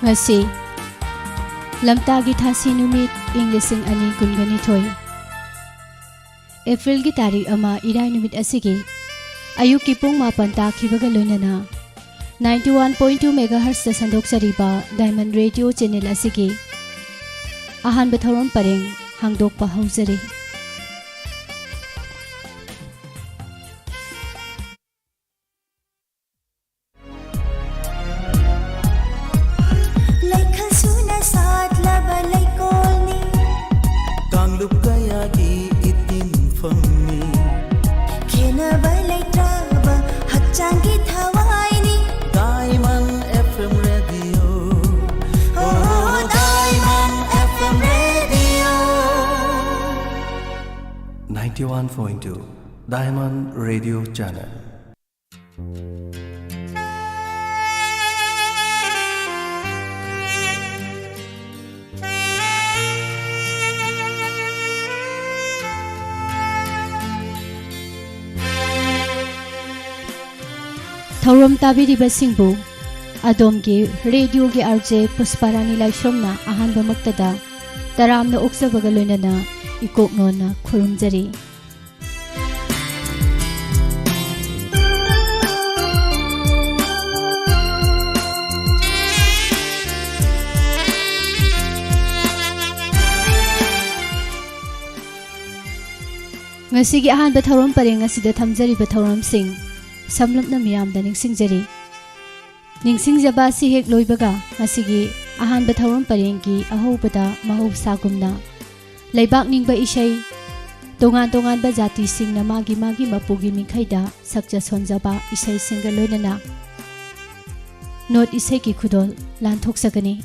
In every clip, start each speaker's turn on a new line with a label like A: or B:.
A: ngasi lamtagi thasi numit ing lising ani kungani thoi April gi tarik ama irai numit asigi ayuk ki pung mapan ta khibaga loinana 91.2 megahertz da sandok sariba Diamond Radio channel asigi ahan bathoron pareng hangdok pa hauzari
B: Diamond FM Radio. Oh, Diamond FM Radio. 91.2 Diamond Radio Channel.
A: Thauram tabiriba singbu adom gi radio gi RJ Pusparani Laishomna ahanba maktada taramna oksabaga loinana ikoknona khurumjari ngasigi ahanba thauram pareng asida thamjariba thauram sing samlapna miyamda ningsingjari ningsingjaba si hek loibaga ngasigi ahanba thauram parenggi ahobada mahobsagumna leibak ningba isai tongan tongan ba jati singna magi mapugi mingkhaida sakja sonjaba isai singa loinana not isai ki khudol lanthok sagani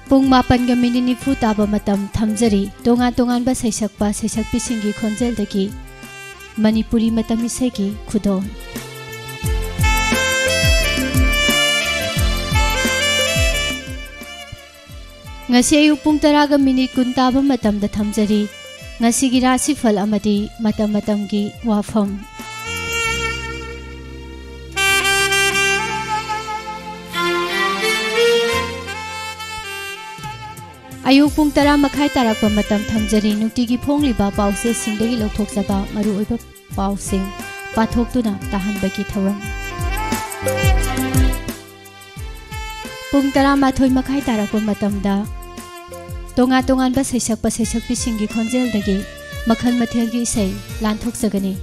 A: Pung mapan ga minit nifu taba matam thamjari tongan ba saisakpa saisakpi singi khonjel dagi Manipuri matam isai gi khudon ngasi ayuk pung 10 ga minit kun taba matam da thamjari ngasi gi rasi phal amadi matam gi wafam ayuk pung 10 makhai tarakpa matam thamjari nuktigi phongliba pause singdagi lokthokjaba maru oiba pausing pathoktuna tahanbaki thauram pung 10 makhai tarakpa matamda tongan ba saisakpi singi khonjel dagi makhal mathelgi isai lanthokjagani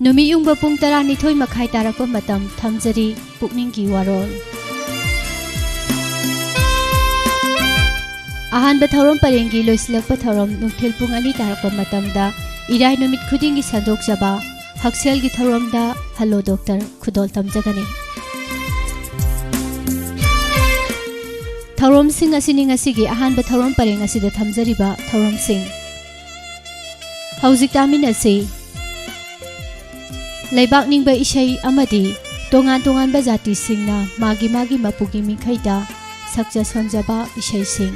A: numi yungba pung 12 makhai tarakpa matam thamjari pukninggi warol ahanba thauram parenggi loislakpa thauram nungthil pung 2 tarakpa matamda irai numit khudingi sandokjaba hakselgi thauramda hello doctor khudol tamjagani thauram sing asini ngasigi ahanba thauram pareng asida thamjariba thauram sing haujik taminasi leibak ningba isai amadi tongan ba jati singna magi mapugi mingkhaida sakja sonjaba isai sing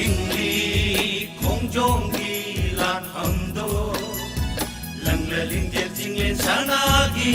C: chingli khong jong gi lan ham do lang la ling dian jing len sana gi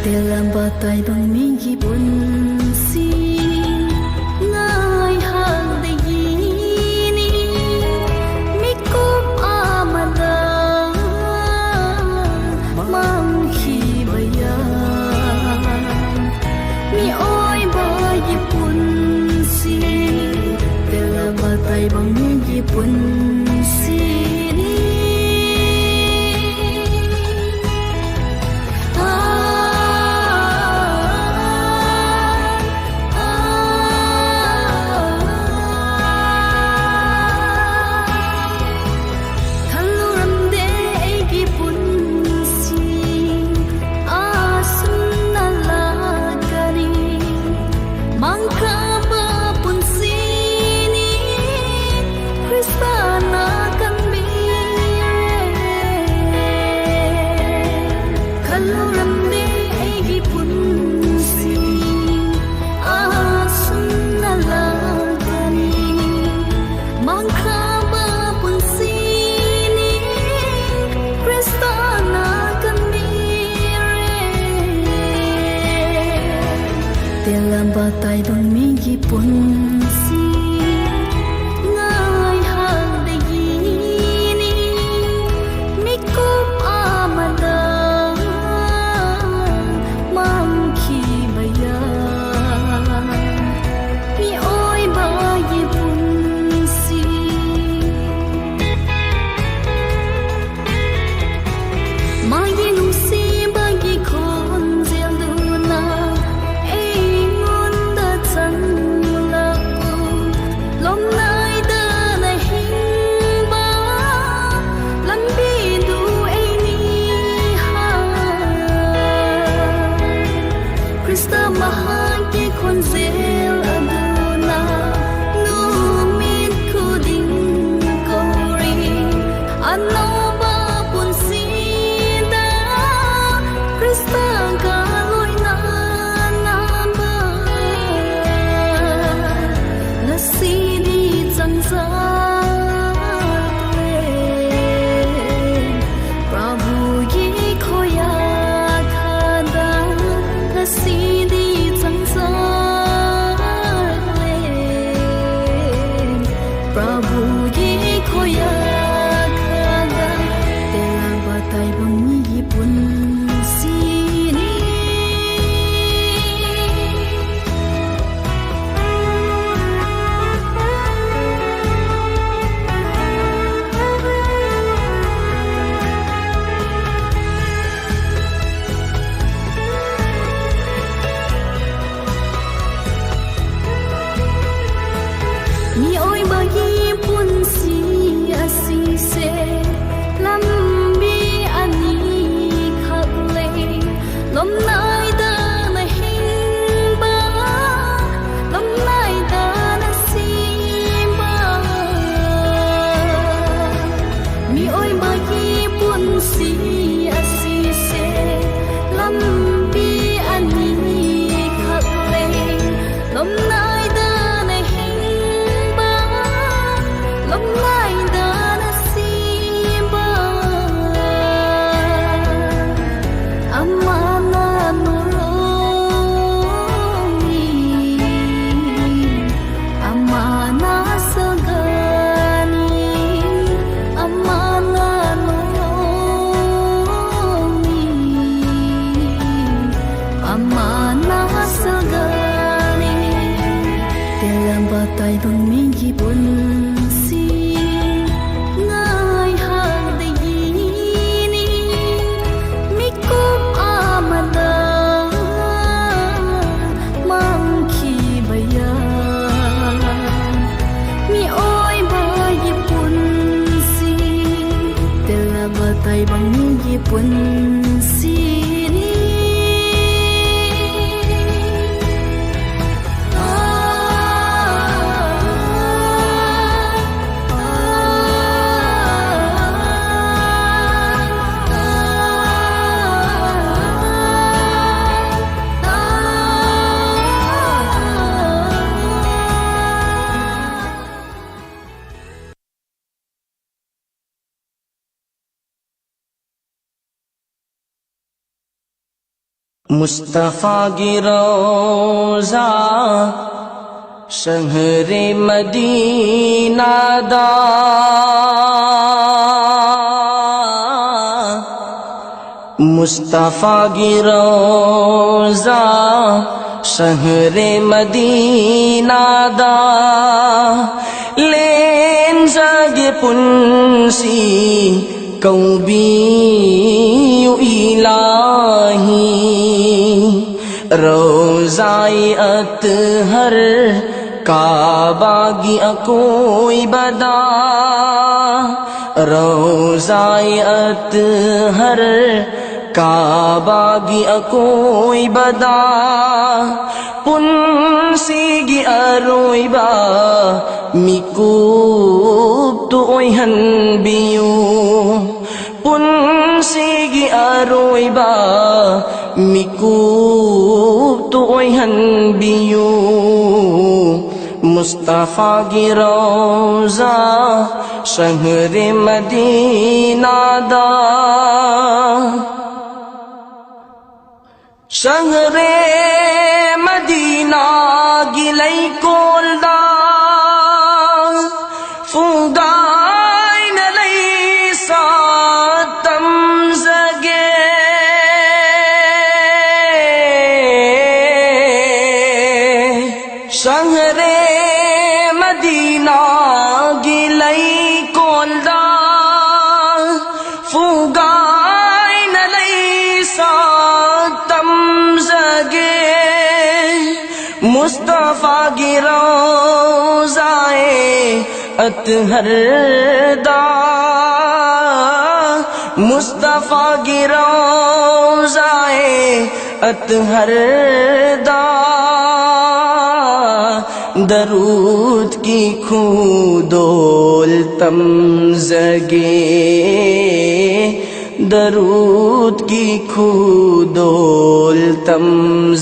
D: Dalam batai bang minggi bunsi ngai hal degini mikum amada manghi bayan mi oi bayi punsi dalam batai bang minggi punsi Telamba tay bang mi gi punsi ngai hang de ni mi kup amada mang khi baya mi oi ba gi punsi ma gi nung si ba gi khon zel du na mi oi ba gi punsi asi se lambi ani khak le lom nai da na hin ba lom nai da na si ba mi oi ba gi punsi asi se lambi ani khak le lom nai tay bang mi gi punsi ngai hang de ni mi kup amada mang khi baya mi oi ba gi punsi telaba tay bang mi gi punsi
E: Mustafa की रोज़ा शहरे Medina दा मुस्तफा की रोज़ा शहरे Medina दा लेन जगे पुंसी कौबी इलाही रोज़ाए अतहर काबा की अकोई बदा रोज़ाए अतहर काबा की अकोई बदा पुंसी की अरोइबा मिकूब तो ओहन बियू पुंसी की अरोइबा मिकूब तो ओहन बियू मुस्तफा की रोज़ा शहरे मदीना दा शहरे मदीना शहरे मदीना गिलई कोलदा फुगाई नलई सातम जगे मुस्तफा की रोज़ाए अतहर दा मुस्तफा की रोज़ाए अतहर दा दरूद की खूदोलतम जगे दरूद की खूदोलतम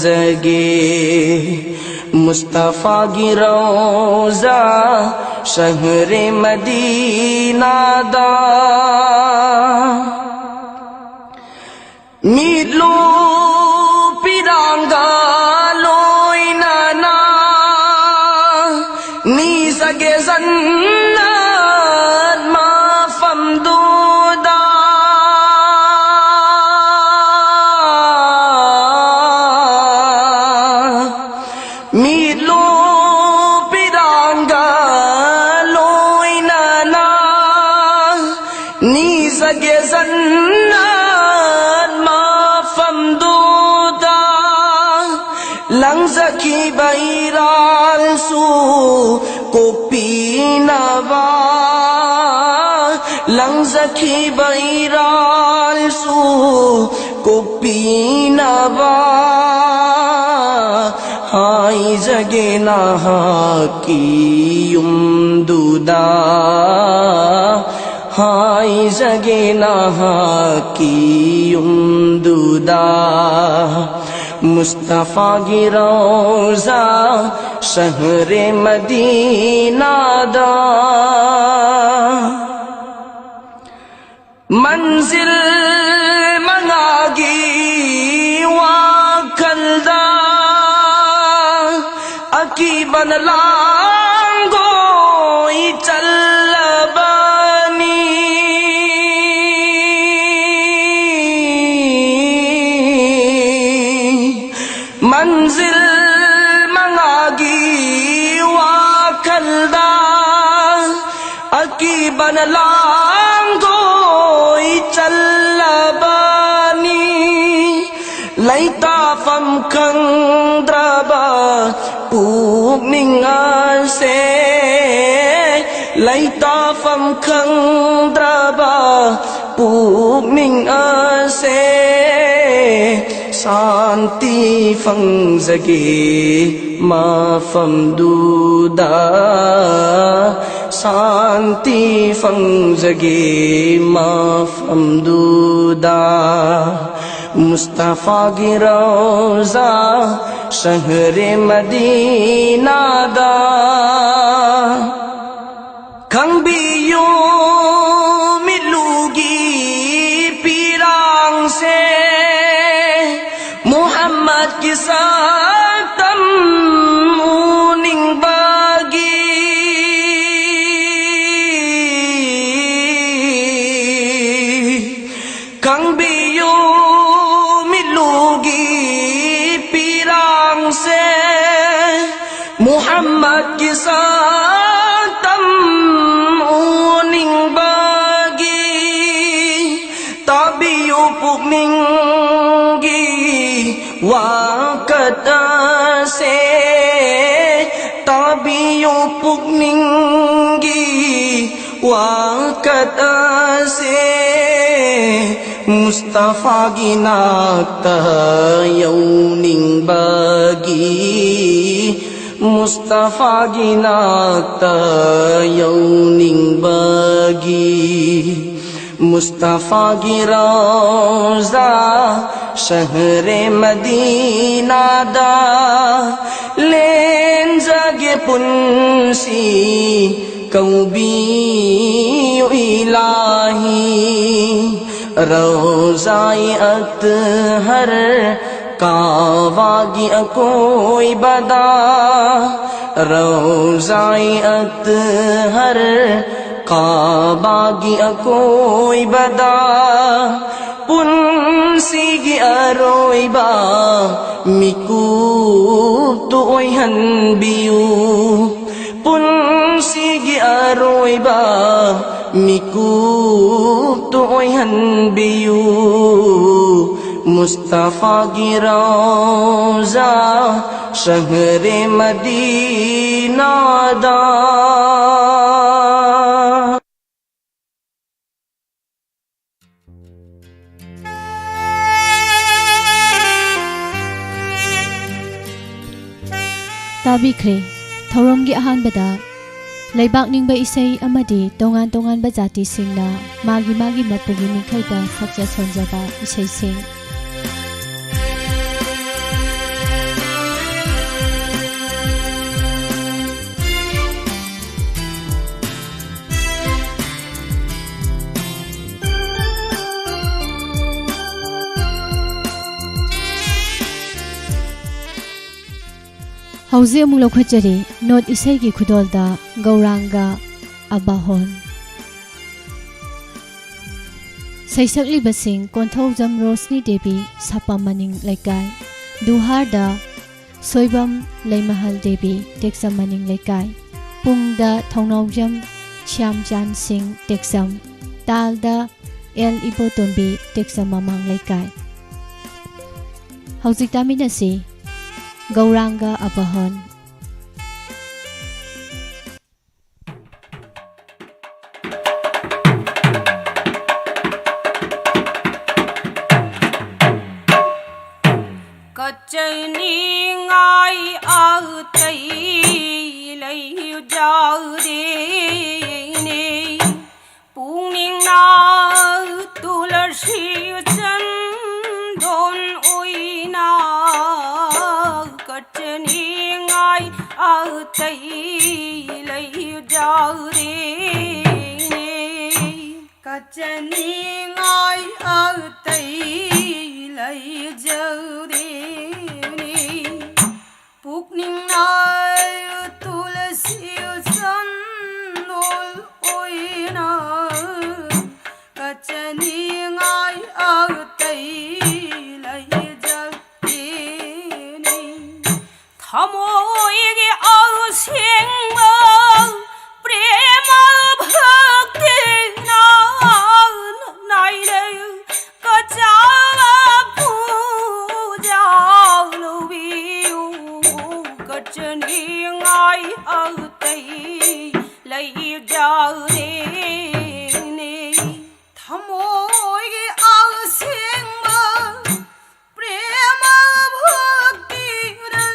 E: जगे मुस्तफा की रोज़ा शहरे मदीना दा मीलो पिरांगा लोई नाना नी सगे जन्नत मा फमदूदा मीलो पिरांगा लोई नाना नी सगे जन्नत मा फमदूदा लंजकी बैराल सू को पीनवा लंजकी बैराल सू को पीनवा हाय जगे नहा की उम्दुदा हाय जगे नहा की उम्दुदा मुस्तफा की रोज़ा शहरे मदीना दा मंजिल मंगागी वा कलदा अकी बन लांगो चल मंजिल मंगागी वा कलदा अकी बन लांगो चल्लबानी लैता फम कंद्रबा पूमिंगा से लैता फम कंद्रबा पूमिंगा से शांति फंजगे मा फमदूदा शांति फंजगे मा फमदूदा मुस्तफा की रोज़ा शहरे मदीना दा खंबियों मिलूगी पीरांग से मोहम्मद की सातम मुनिंग बागी कंबियों मिलूगी पीरांग से मोहम्मद की सातम मुनिंग बागी ताबियों पुमिंगी वाकता से ताबियों पुगनिंगी वाकता से मुस्तफा की नाता यौनिंग बागी मुस्तफा की नाता यौनिंग बागी मुस्तफा की रोज़ा शहरे मदीना दा लेन जगे पुंसी कौबी इलाही रोज़ाए अतहर कावागी कोई बदा रोज़ाए अतहर काबागी कोई बदा पुन Sigi aroiba Mikup tuoy hanbiyu Punsigi aroiba Mikup tuoy hanbiyu Mustafa Girawza Shahre Madina da
A: Tabikhre Thoromgi ahanbada Leibak ningba isay amadi tongan-tongan ba jati singna magi mapugi mikhaida sakja sonjaba isay sing Hauzi amung lokhachari not isai gi khudolda Gauranga Abahon Saisakli basing Konthojam Rosni Devi Sapamaning Laikai Duharda Soibam Leimahal Devi Teksam Maning Laikai Pungda Thongnawjam Shyamjan Singh Teksam Talda El Ibotombi Teksam Mamang Laikai Hauzik taminasi Gauranga Abahon
F: Kachani ngai autai lai jau de ne pungning na tulasi chan don oina Kachani ngai autai lai jau de ne Kachani ngai autai lai jau de Pukning nai tulasi sandol oina Kachani ngai autai lai jaltini Thamoi ge ausingma prema bhakti na nai re kachawa Kachani ngai autai lai jau de ne thamoi ge ausingma prema bhakti ra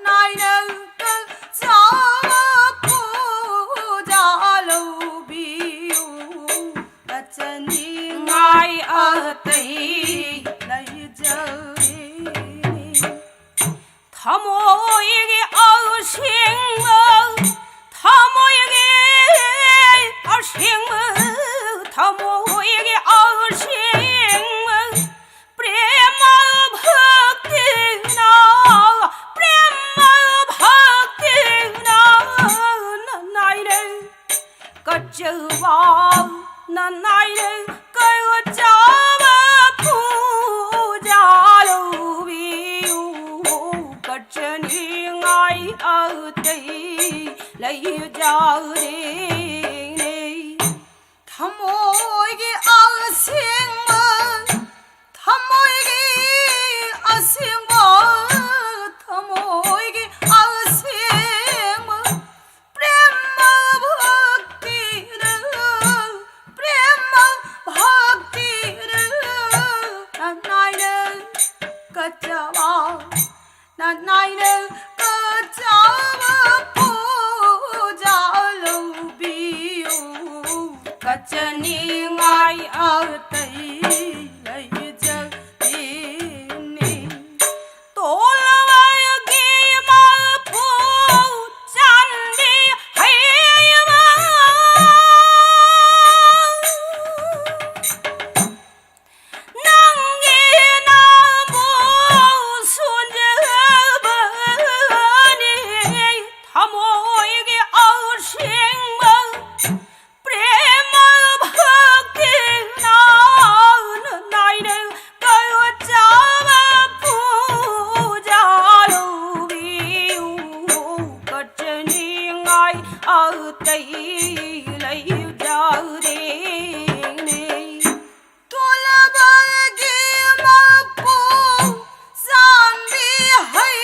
F: nai na ka chawa puja lo biu Kachani ngai autai lai jau Thamoi ge ausingma Thamoi ge ausingma Thamoi ge ausingma Prema bhakti na Prema bhakti na Nai re Kachawa na nai re Kachawa puja lo Kachani ngai autai lai jau de ne thamoi ge ausingma thamoi ge ausingma thamoi ge ausingma prema bhakti ra prema bhakti ra nai re kachawa nai re kachawa puja lo biu Kachani ngai autai lai jaltini tolwai gi ma pu chandi hayma nangi na bu sunja tây lấy đau đêm này
G: tôi là ba kia mà bố gian đi hay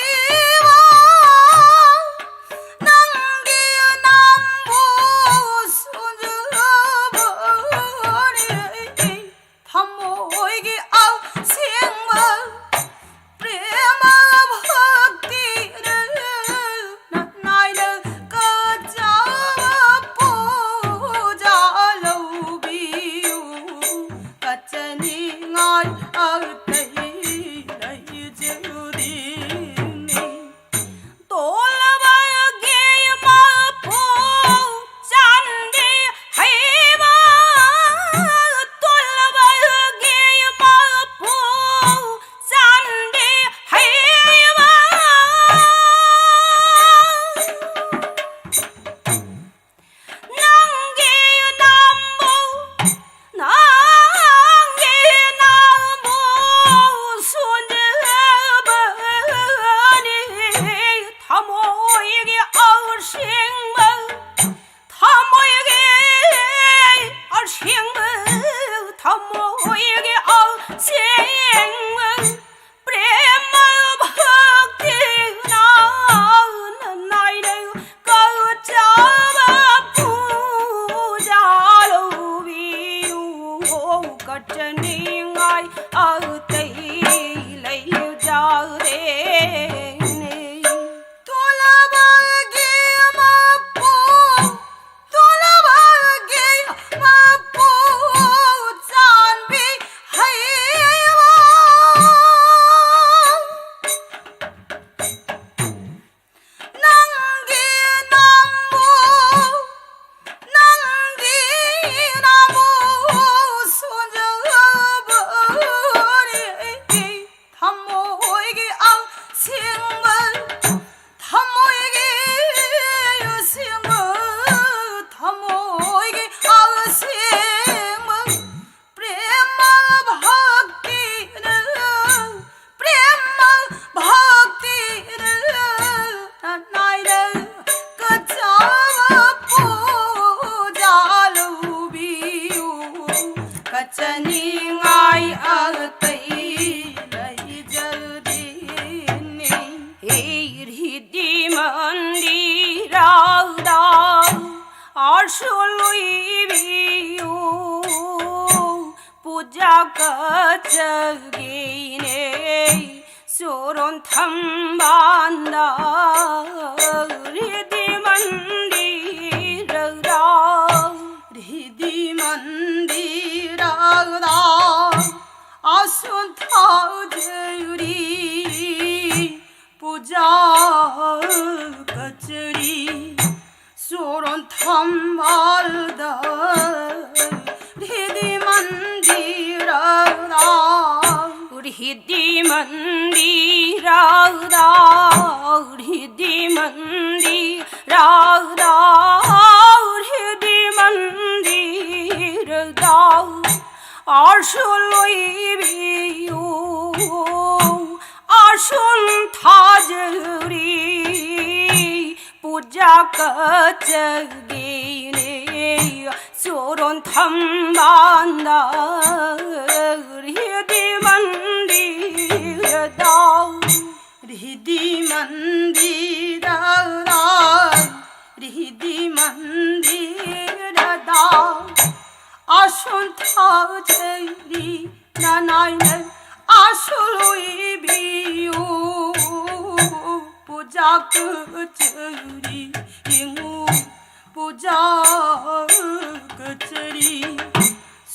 G: nắng kia nam bố xuân bờ đi thăm môi cái áo xiên mơ prema bhakti nai nơ cơ cha puja lâu biu kachani ngai ở đây đây chữ đi
F: tổ là ba ghê mà phố chan đi hay mà tổ là ba ghê mà phố chan đi hay mà nang ghê nam mô nang ghê nam mô xuân bờ đi tham môi cái áo xiên mơ tham môi cái áo xiên mơ tham môi cái áo xiên mơ prema bhakti nai đây câu cha puja lâu biu kachani ngai ở tây lấy ra đêm này
G: tôi là ba kia mà bố tôi là ba kia mà bố gian đi hay nắng kia nam bố nắng kia nam bố xuân bờ đi thăm môi cái áo xiên mơ thăm môi cái xiên mơ thăm môi cái áo xiên mơ prema bhakti nai đây cơ cha puja lâu biu kachani ngai ở tây lấy giờ đi
F: Hidi mandi rauda arsului biu puja kachagine soron thambanda hidi mandi rauda
G: hidi mandirada asun thaujuri puja kachari soron thambalda hidi mandirada
F: hidi mandi rauda hidi mandi rauda hidi mandi rauda arsului biu arsul thajuri puja kachagine soron thambanda hidi mandi rauda
G: hidi mandirada hidi mandirada asun thaujuri nai nai asului biu puja kachari ingu puja kachari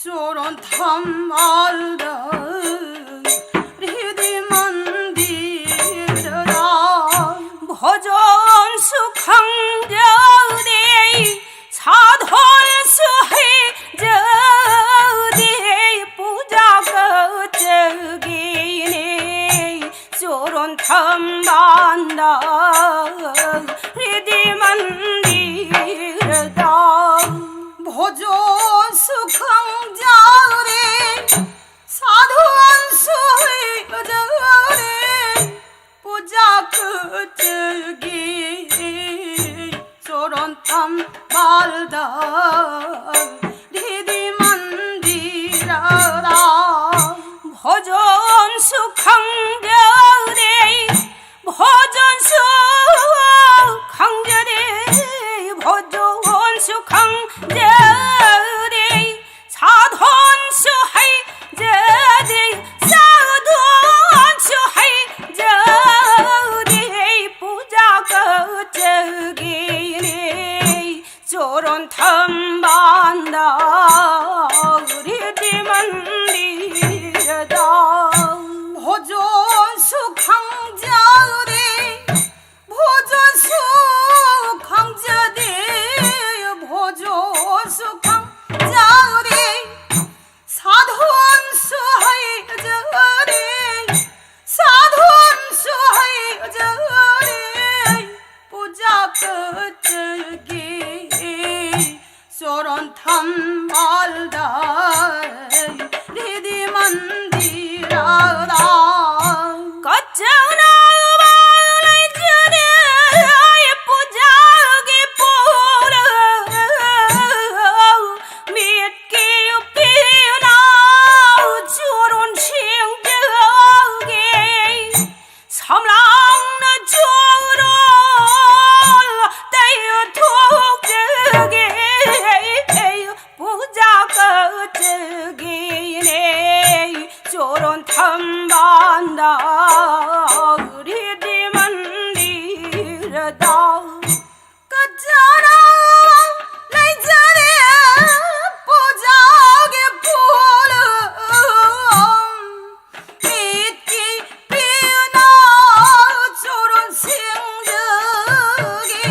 G: soron thambalda hidi mandirada
F: ভজন সুখং যদি সাধন সুহে যদি পূজা গিনে চরণ থাম্বান্দা হৃদি মন্দির দাও
G: ভজন সুখং যারে সাধন সুহে যারে পূজা করতে গে सोरंतम बालदा हृदि मंदिरदा
F: भजन सुखं जरे भजन सुखं जरे भजन सुखं जरे साधन सुहाय जरे साधन सुहाय जरे पूजा करगे चरण थम बांदा हृदय मंदिर दा
G: भजन सुखं जरे भजन सुखं जरे भजन सुखं जरे साधन सुहाय जरे साधन सुहाय जरे पूजा करगे चरण थम बालदा हृदय मंदिरदा
F: कचना वाले जरे पूजा के पूर मीट के पीना चरण सिंह जगे समलांग न चरण तय ठोक जगे पूजा करगे चरण थम बांदा हृदय मंदिर दा
G: कचरा ले जरे पूजा के फूल मीट की पीना चरण सिंह जगे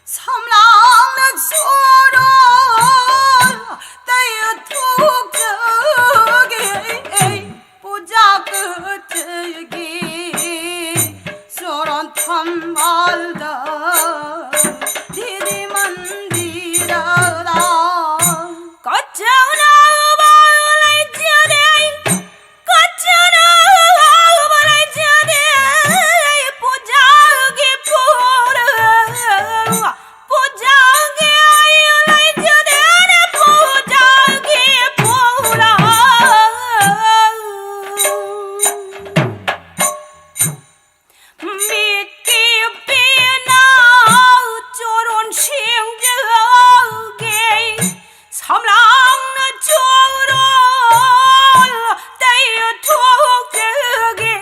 G: समलांग चरण तय ठोक जगे पूजा करगे चरण थम बालदा हृदय मंदिरदा
F: कचना वाले जरे कचना वाले जरे पूजा के फूल पूजा के ले जरे पूजा के फूल मीट के पीना चरण सिंह जगे समलांग न चरण तय ठोक जगे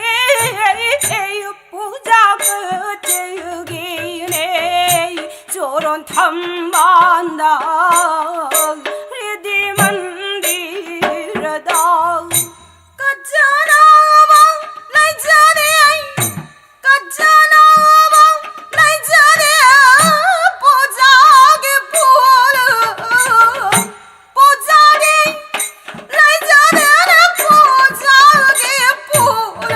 F: पूजा करगे चरण थम बांदा हृदय मंदिर दा
G: कचरा ले जरे कचरा ले जरे पूजा के फूल पूजा के ले जरे पूजा के फूल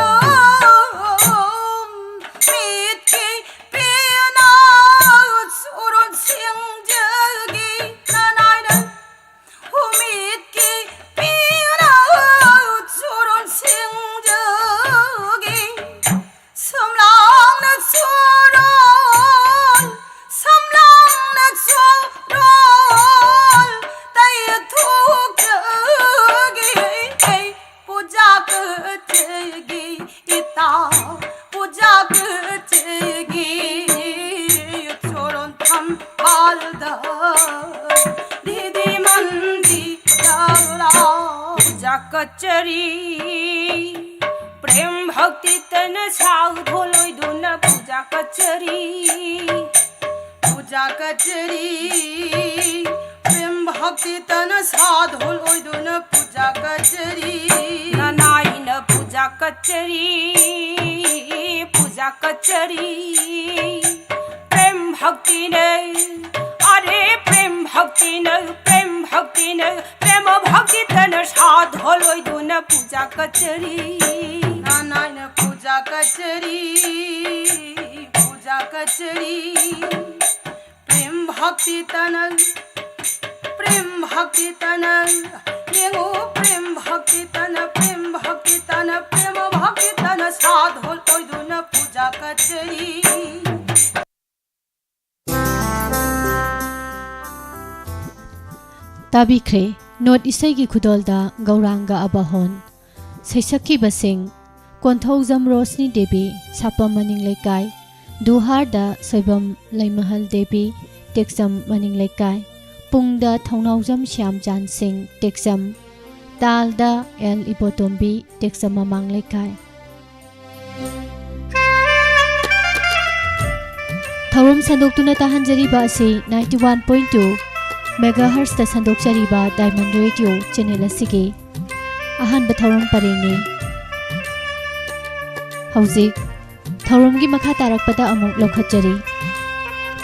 G: मीट की पीना चरण सिंह जगे नानायण मीट की पीना चरण सिंह जगे समलांग चरण तय ठोक जगे पूजा करगे इता पूजा करगे चरण थम बालदा हृदय मंदिरदा पूजा कचरी प्रेम भक्ति तन साउ ढोलोय दुन पूजा कचरी प्रेम भक्ति तन साधोल ओइदुन पूजा कचरी
F: नानाइन पूजा कचरी प्रेम भक्ति ने अरे प्रेम भक्ति ने प्रेम भक्ति तन साधोल ओइदुन पूजा कचरी
G: नानायण पूजा कचरी प्रेम भक्ति तन येगो प्रेम भक्ति तन प्रेम भक्ति तन साधोल ओइदुन पूजा कचरी
A: ताबिख्रे नोट इसाई खुदोलदा गौरांगा अबहोन सैसकी बसिंग कोंथौजम रोशनी देवी सापम मनिंग लेकाय दुहारदा सोइबम लैमहल देवी टेक्सम मनिंग लेकाय पुंगदा थौनाउजम श्यामचांद सिंह टेक्सम तालदा एल इबोतोम्बी टेक्सम ममांग लेकाय थौरम संदोक्तुना ताहंजरीबा असि 91.2 मेगाहर्ट्ज ता संदोक्चरीबा डायमंड रेडियो चैनल असिगे अहानबा थौरम परेंगे हौजिक थौरमगी मखा तारकपदा अमुक लौखतजरी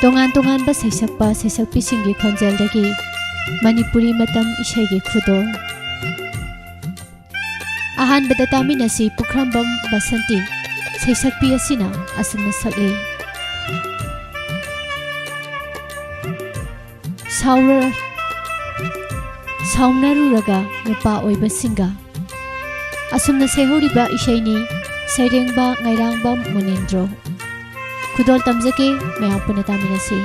A: तोंगान तोंगानबा सैसकपा सैसकपीसिंगी खोंजेलदगी मणिपुरी मतम इशैगी खुदोल अहानबदा तामिनसी पुखरंबम बसंती सैसकपी असिना असमना सकले साउनारुरगा नुपा ओइबसिंगा असमना सेहोरिबा इशैनी सैरेंगबा ngairangbा मुनिंद्रो खुदोल तमजके मयाम पुना तामिनसी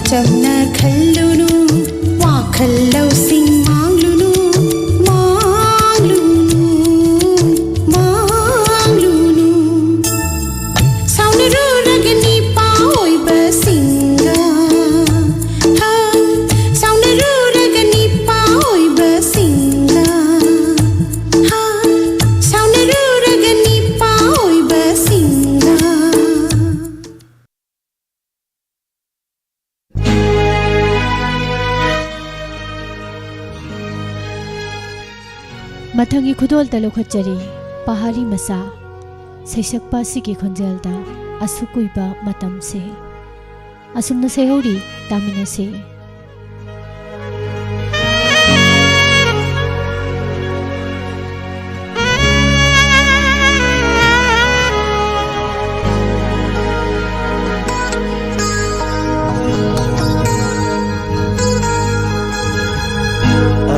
H: ꯆꯝꯅ ꯈꯜꯂꯨꯅꯨ ꯋꯥꯈꯜ ꯂꯧꯁꯤꯡ ꯃꯥꯡꯂꯨꯅꯨ ꯃꯥꯡꯂꯨꯅꯨ ꯁꯥꯎꯅꯔꯨꯔꯒꯅꯤ ꯄꯥꯑꯣꯏꯕꯁꯤꯡꯒ ꯁꯥꯎꯅꯔꯨꯔꯒꯅꯤ ꯄꯥꯑꯣꯏꯕꯁꯤꯡꯒ ꯁꯥꯎꯅꯔꯨꯔꯒꯅꯤ ꯄꯥꯑꯣꯏꯕꯁꯤꯡꯒ
A: ꯃꯊꯪꯒꯤ ꯈꯨꯗꯣꯜꯇ ꯂꯧꯈꯠꯆꯔꯤ ꯄꯍꯥꯔꯤ ꯃꯆꯥ ꯁꯩꯁꯛꯄ ꯑꯁꯤꯒꯤ ꯈꯣꯟꯖꯦꯜꯗ ꯑꯁꯨꯛ ꯀꯨꯏꯕ ꯃꯇꯝꯁꯦ ꯑꯁꯨꯝꯅ ꯁꯩꯍꯧꯔꯤ ꯇꯥꯃꯤꯟꯅꯁꯤ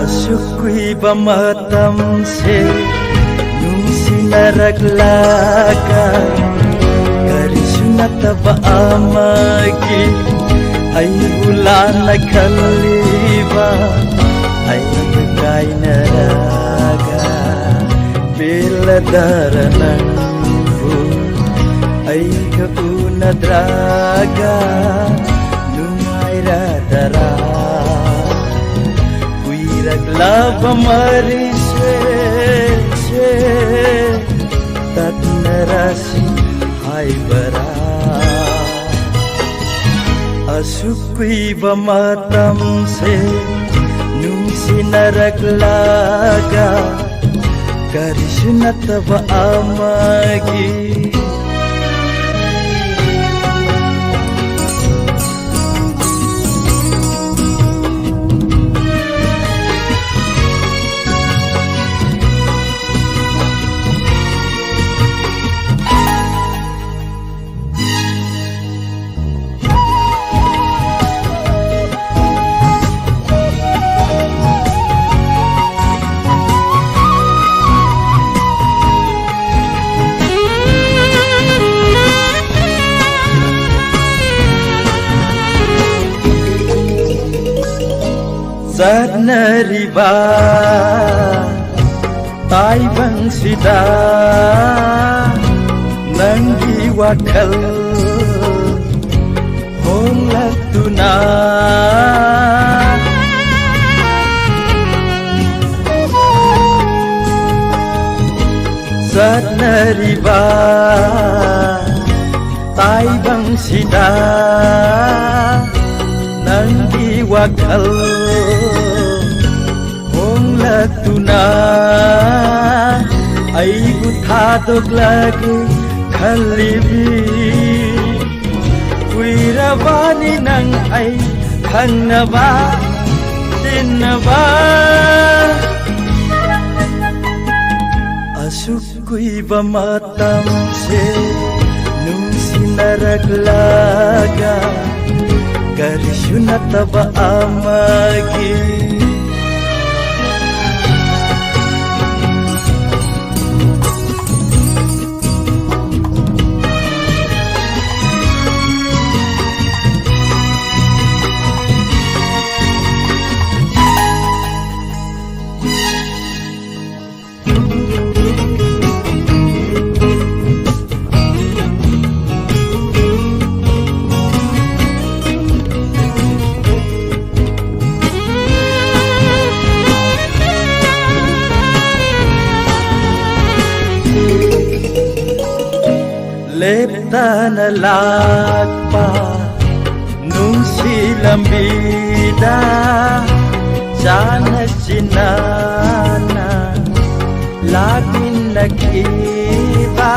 B: Asuk kuiba matamse Nusinaraklaga Karisunataba amagi Ay ulan nagkaliba Ay nagkay naraga Biladaranan ko Ay kaunadraga Lumay radara Raglaba mariswe tat narasi hai bara asukui bamatam se nungsi naraglaga karishnatava amagi Zanariba Taibang sida Nanggi wakal Hong latuna Zanariba Taibang sida Nanggi wakal Latuna ay gutadog lagi kalibi Kuiravani nang ay kang naba din naba Asuk ku'y bamatam se nung sinaraglaga Karisyunataba amagi Leptana lakpa nung silambida sana sinana laging nag-iba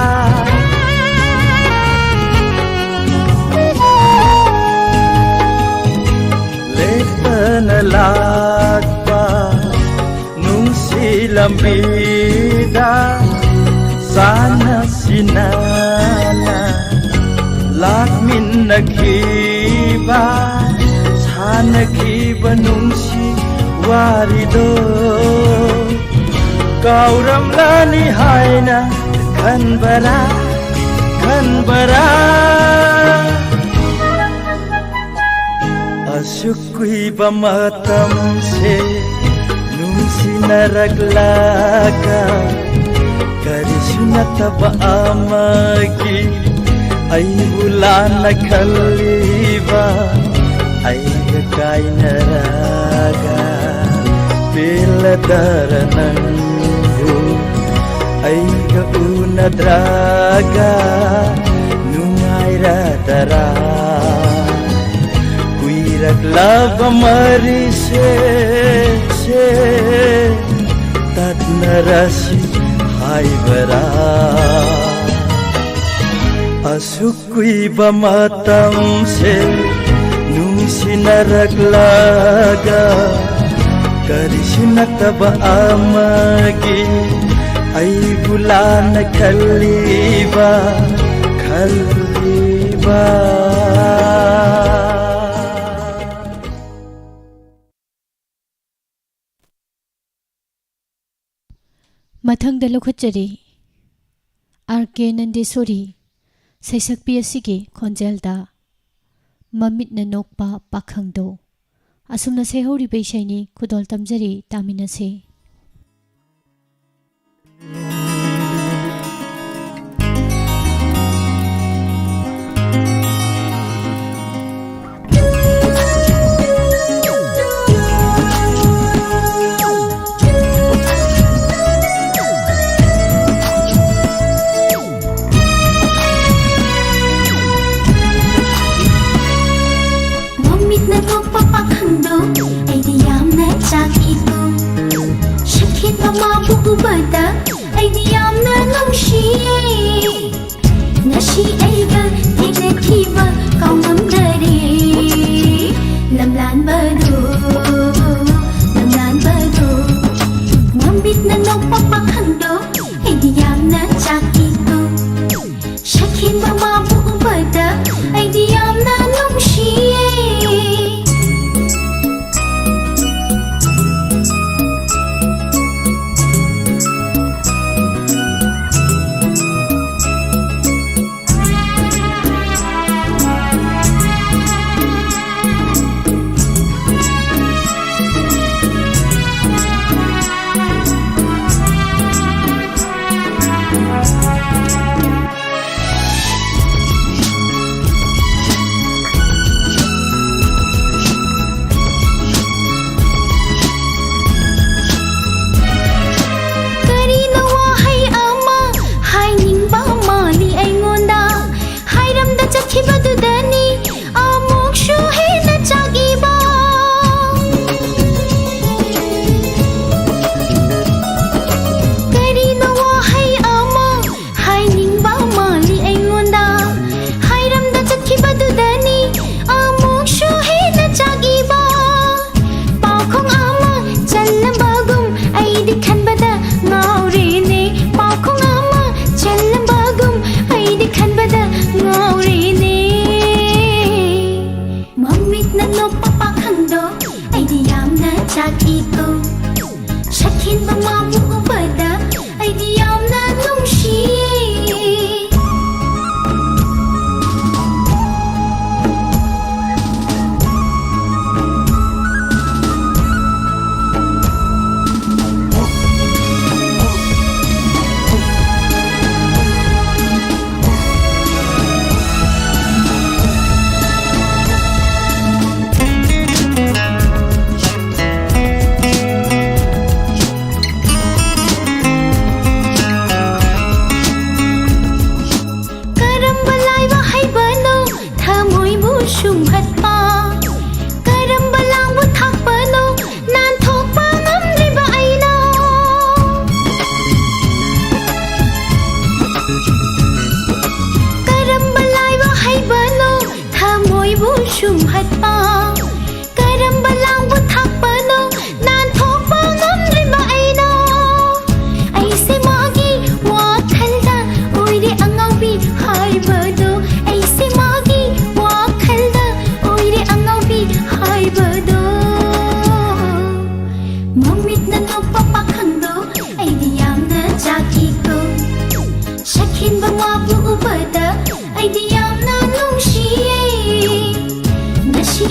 B: Leptana lakpa nung silambida sana sinana lakmin naghiba sana khiba nungsi warido kauramlani haina khanbara असुक कुइबा matamse nungsinaraglaga karisu nataba amagi ay bulan naghaliba ay kainaraga piladarananggu ay kaunadraga nungaira-dara kuiraglaba marise tatnarasi haibara asukui-ba matamse nungsinaraglaga karisinataba amagi ay bulan naghaliba khaliba
A: ꯃꯊꯪꯗ ꯂꯧꯈꯠꯆꯔꯤ RK. ꯅꯟꯗꯦꯁꯣꯔꯤ ꯁꯩꯁꯛꯄꯤ ꯑꯁꯤꯒꯤ ꯈꯣꯟꯖꯦꯜꯗ ꯃꯃꯤꯠꯅ ꯅꯣꯛꯄ ꯄꯥꯈꯪꯗꯣ ꯑꯁꯨꯝꯅ ꯁꯩꯍꯧꯔꯤꯕ ꯏꯁꯩꯅꯤ ꯈꯨꯗꯣꯜ ꯇꯝꯖꯔꯤ ꯇꯥꯃꯤꯟꯅꯁꯤ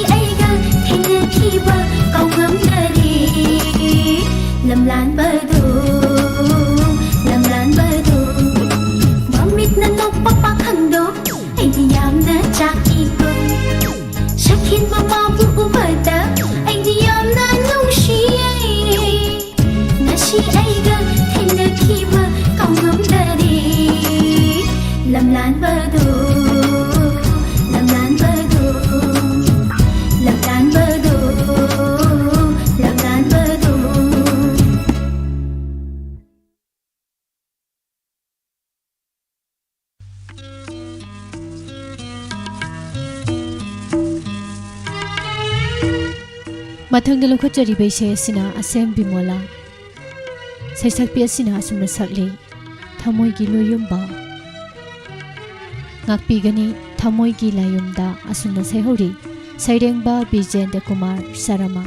D: I
A: ꯃꯊꯪꯗ ꯂꯧꯈꯠꯆꯔꯤꯕ ꯏꯁꯩ ꯑꯁꯤꯅ ꯑꯁꯦꯝ ꯕꯤꯃꯣꯂꯥ, ꯁꯩꯁꯛꯄꯤ ꯑꯁꯤꯅ ꯑꯁꯨꯝꯅ ꯁꯛꯂꯤ: ꯊꯃꯣꯏꯒꯤ ꯂꯣꯏꯌꯨꯝꯕ ꯉꯥꯛꯄꯤꯒꯅꯤ ꯊꯃꯣꯏꯒꯤ ꯂꯥꯏꯌꯨꯝꯗ ꯑꯁꯨꯝꯅ ꯁꯩꯍꯧꯔꯤ ꯁꯩꯔꯦꯡꯕ ꯕꯤꯖꯦꯟꯗ꯭ꯔ ꯀꯨꯃꯥꯔ ꯁꯔꯃ꯫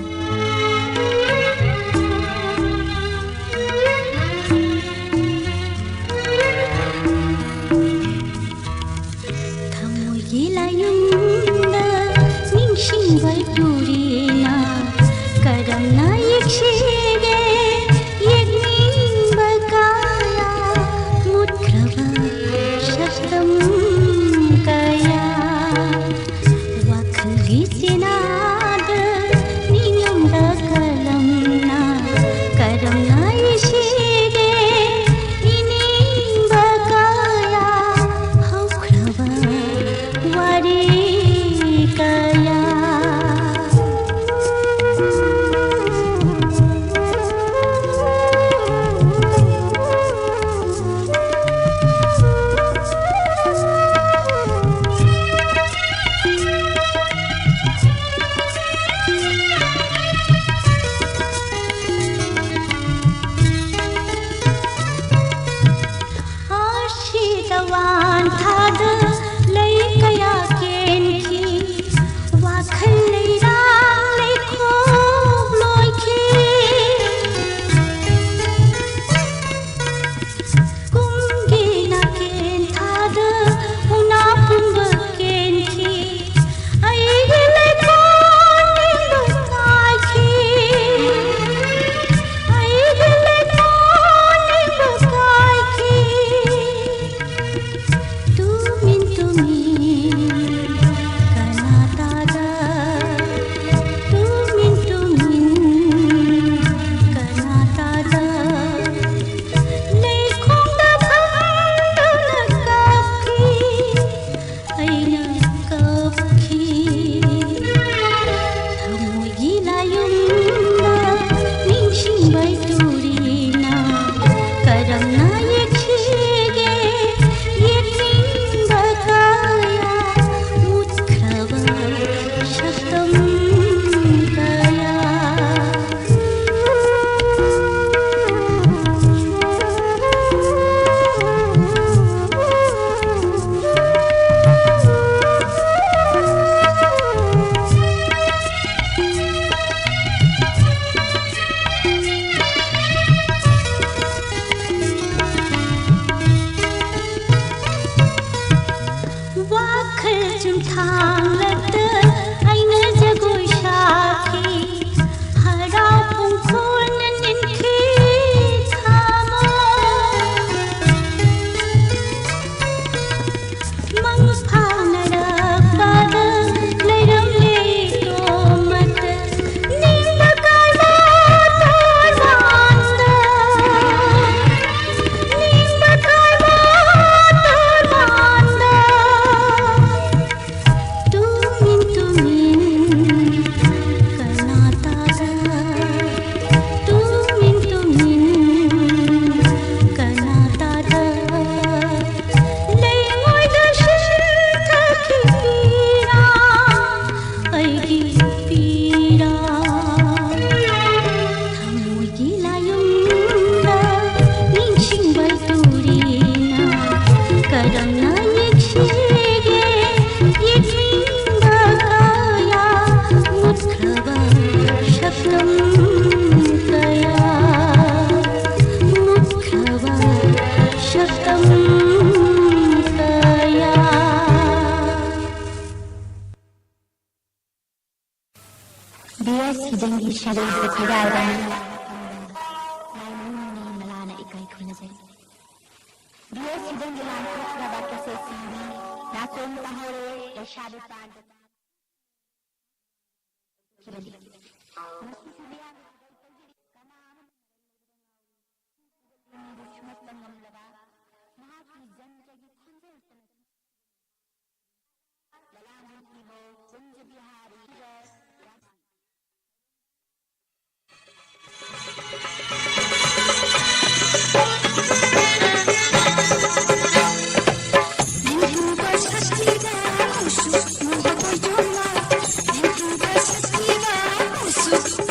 H: Thank you.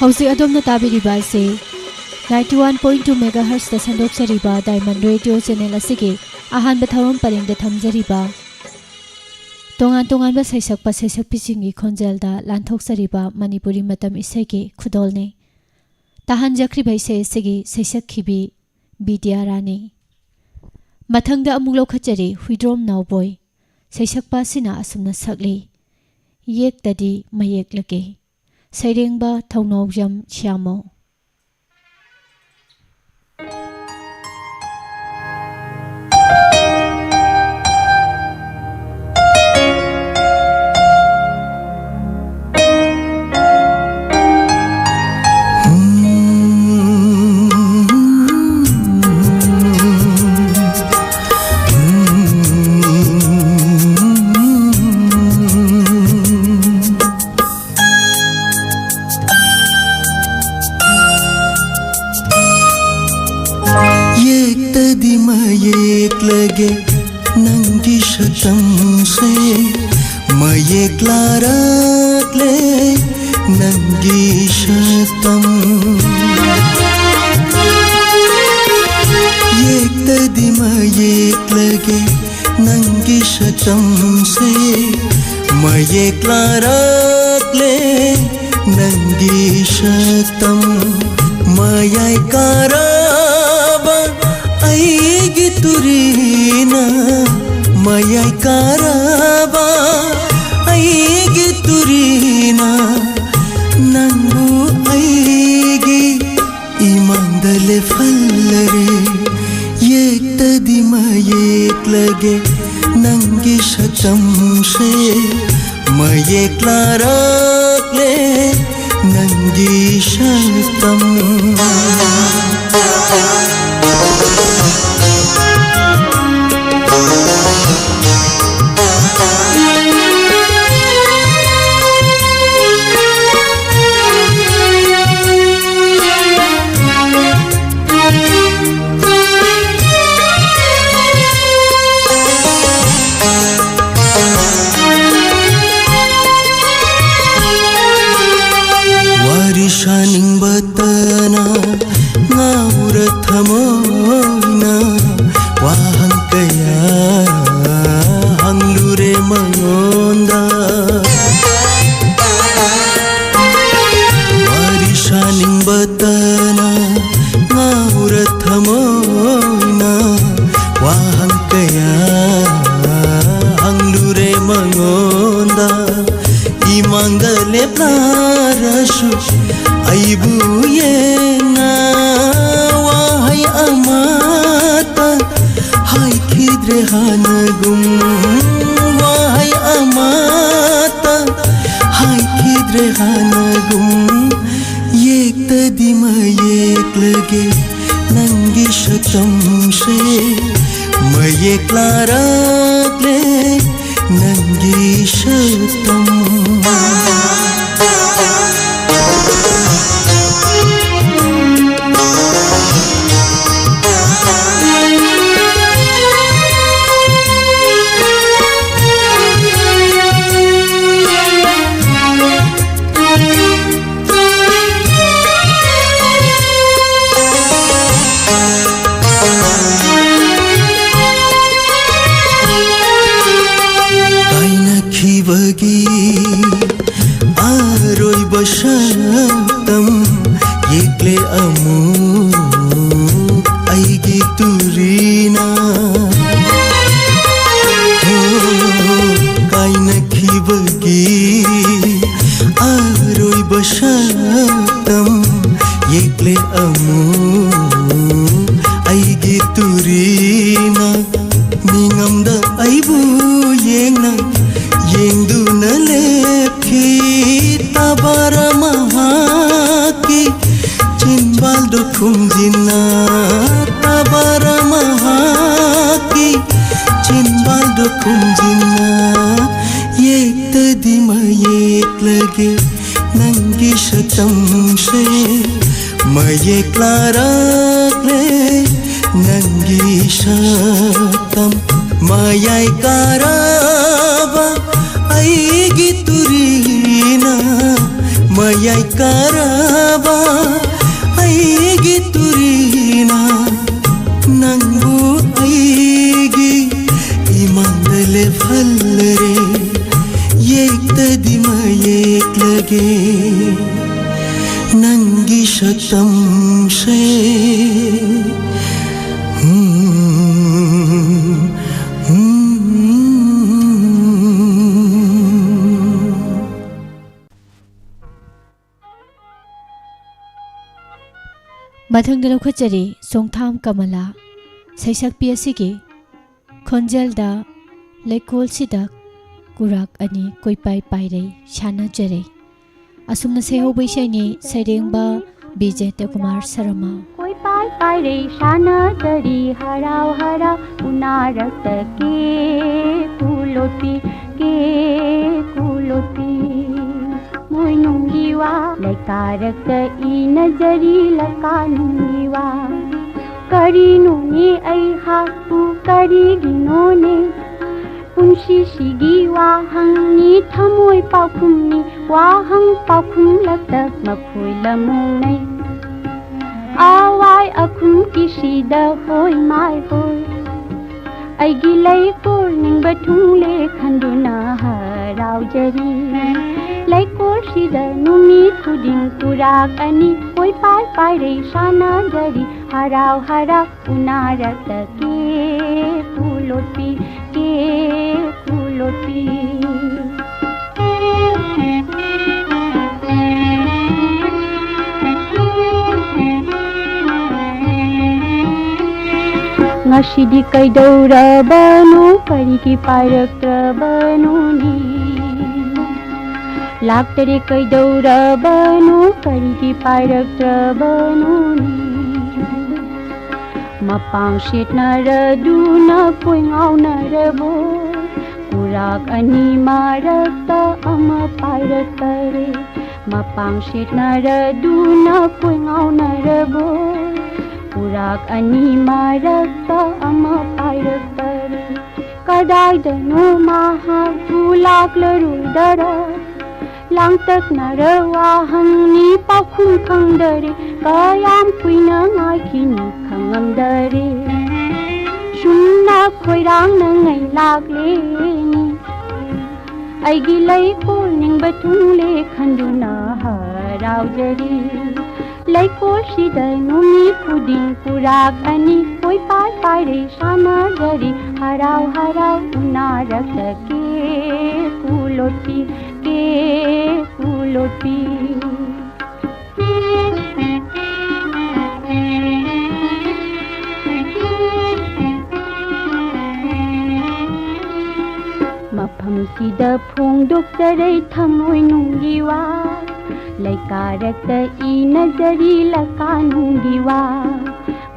A: हौजिक अदोमना ताबिरिबा से 91.2 मेगाहर्ट्ज दा संदोक्सरिबा डायमंड रेडियो चैनल असिगे अहानबा थौरम परेंग दा थमजरिबा तोंगान तोंगानबा सैसकपा सैसकपिसिंगी खोंजेलदा लानथोक्सरिबा मणिपुरी मतम इसेगे खुदोलने ताहानजख्रिबा इसे असिगे सैसकखिबी बिद्या रानी मथंगदा अमुक लौखचरी हुइद्रोम नावबोय सैसकपा सिना असुमना सकली येक्तदी मयेक्लगे सैरेंबा थौनौजम श्यामो
B: लगे नंगी शतम से मयेक्लारक्ले नंगी शतम येक्तदि मयेक्लगे नंगी शतम से मयेक्लारक्ले नंगी शतम मयैकाराबा ऐगी तुरीना मयैकाराबा ऐगी तुरीना नंगू ऐगी इमांदले फल्लरे येक्तदि मयेक्लगे नंगी शतंशे मये क्लारक्ले नंगी शतम Shining batana ngaurathamoina wahang kaya hanglure mangonda wari shining batana ngaurathamoina wahang kaya hanglure mangonda imangale prarashu aibu yena wahai amata hai khidre hanagum wahai amata hai khidre hanagum yek tadima yek lage nangi shatam she maye klarakle nangi shatam Aroi bashatam yekle amu aigi turina kaina khibagi aroi bashatam yekle amu aigi turina ningamda aibu yengna yengduna lepki tabara mahaki chimbal do khumjina tabara mahaki chimbal do khumjina yek tadima yek lage nangi shatam she maye klarakle nangi shatam mayai karaba aigi turina mayai karaba aigi turina nangu aigi imandale phallare yek tadima yek lage nangi shatam she
A: मथंग लौखचरी सोंगथाम कमला सैसक्पी असिगी खोंजेलदा लेकोल सिदा कुराक अनि कोइपाई पाइरे शानाजरे असुमन सेहोबैसैनि सैरेंबा विजय कुमार शर्मा
I: कोइपाई पाइरे शानाजरी हराव हराव उनारत के कुलोटी मोइनुंगीवा लैकारक ई नजरी लकानुंगीवा करीनुनी ऐहापु करीगिनोने पुंशी सिगी वाहंनी थमोय पाखुमनी वाहं पाखुम लतक मखोय लमुनै आवाय अखुम किसिद होय my होय अैगी लैकोर निंग थुंगले खंदुना हरावजरी लैकोर सिद नुमी खुदिं कुराक अनि कोइपाई पाइरे शानाजरी हराव हराव उनारत के कुलोटी ngashidi kaidorabanu karigi pairaktrabanu ni laktare kaidorabanu karigi pairaktrabanu ni mapang sitnaraduna puingaunarabo kurak ani marakta ama pairakare mapang sitnaraduna puingaunarabo kurak ani marakta ama pairakare kadaidano mahaku laklarudara langtaknara wahangni pakhum khangdare kayam kuina ngaikini khangamdare shumna khoirang na ngai lakle ni aigi lai ko ningba thungle khanduna haraujari lai ko shida numi puding kurak ani koi pai pai re sana jari harau harau unarak ke kuloti mafam sida phongdoktarai thamoi nungi wa laikarakta inajari laka nungi wa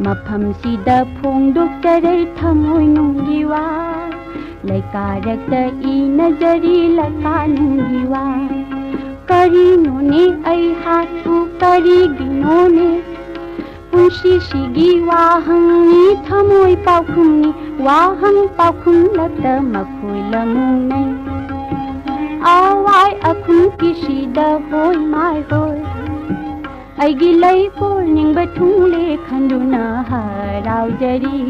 I: mafam sida phongdoktarai thamoi nungi wa laikarakta inajari laka nungi wa karinone ai hatu kariginone punshi shigi wahangni thamoi paukhumni wahang paukhum lata makhoi lamunai awai akhum kisida hoi mai hoi aigi lai ko ningba thungle khanduna haraujari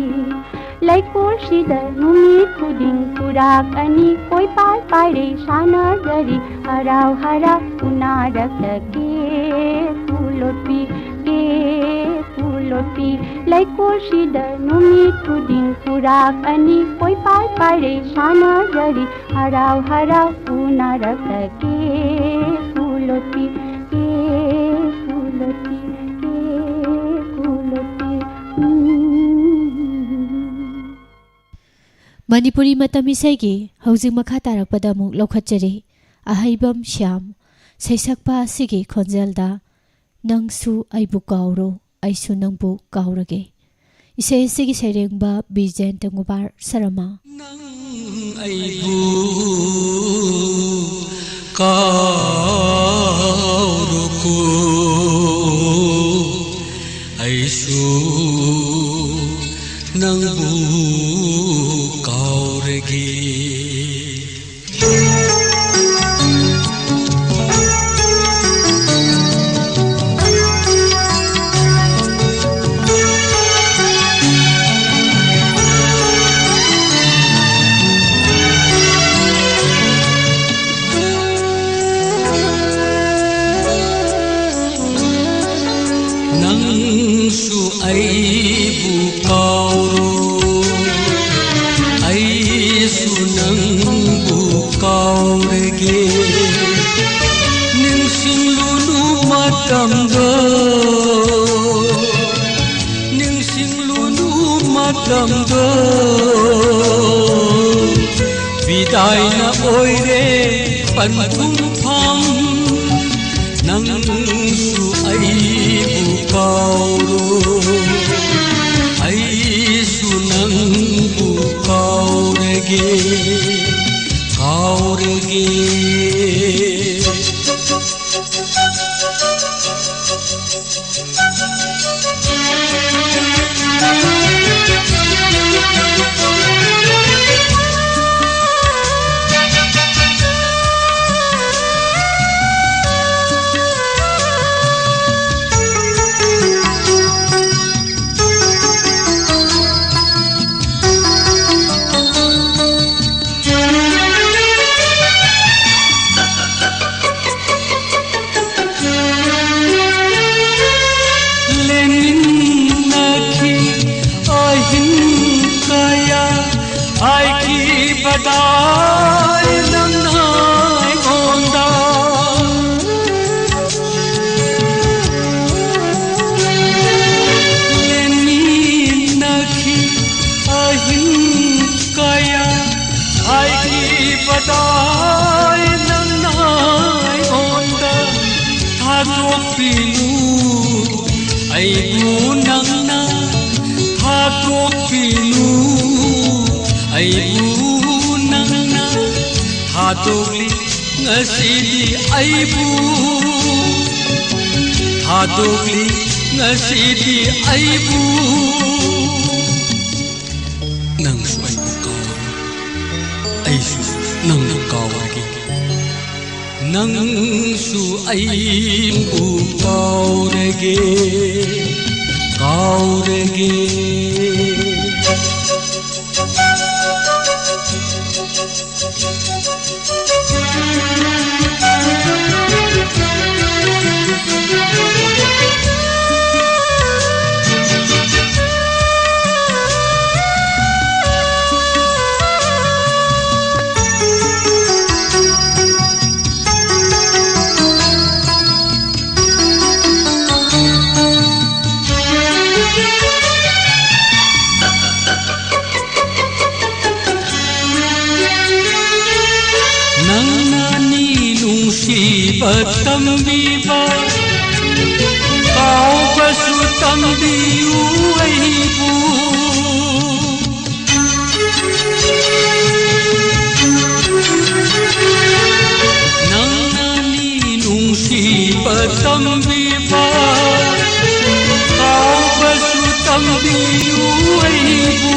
I: lai ko shida numi puding kurak ani koi pai pai re sana jari harau hara unarak ke kuloti lai ko shida numi puding kurak ani koi pai pai re sana jari harau hara unarak ke kuloti
A: Manipuri matam isaigi hauzik makha tarakpada amuk lokhatjari ahaibam Shyam saisakpa asigi khonjelda nangsu aibu kauro aisu nangbu kaurage isai asigi sairengba Bijen Tangubar Sarama
B: nang aibu kauruku aisu nangbu nangsu aibu kauro aisu nangbu kaurege ningsing lulu matamdo vidai na oire panthum phang nangsu aibu kauro aisu nangbu kaurege badai nang nai onda thadok pinu ai bu nang na thadok pinu ai bu nang na thadok li ngasi di ai bu thadok li ngasi di ai bu nang su ai bu ka ai su nang ka wa ki nang su ai bu kau de ge tambiba kau basu tambiu aibu nangani nungsi tambiba kau basu tambiu aibu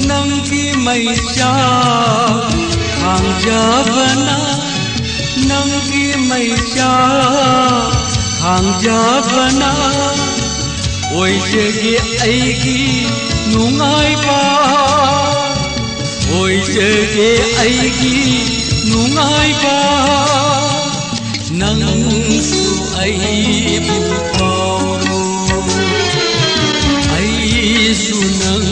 B: nangki maisha khang jabana nanggi maisha khang jabana oi jege aigi nungai ba oi jege aigi nungai ba nang su ai bu kauru ai su nang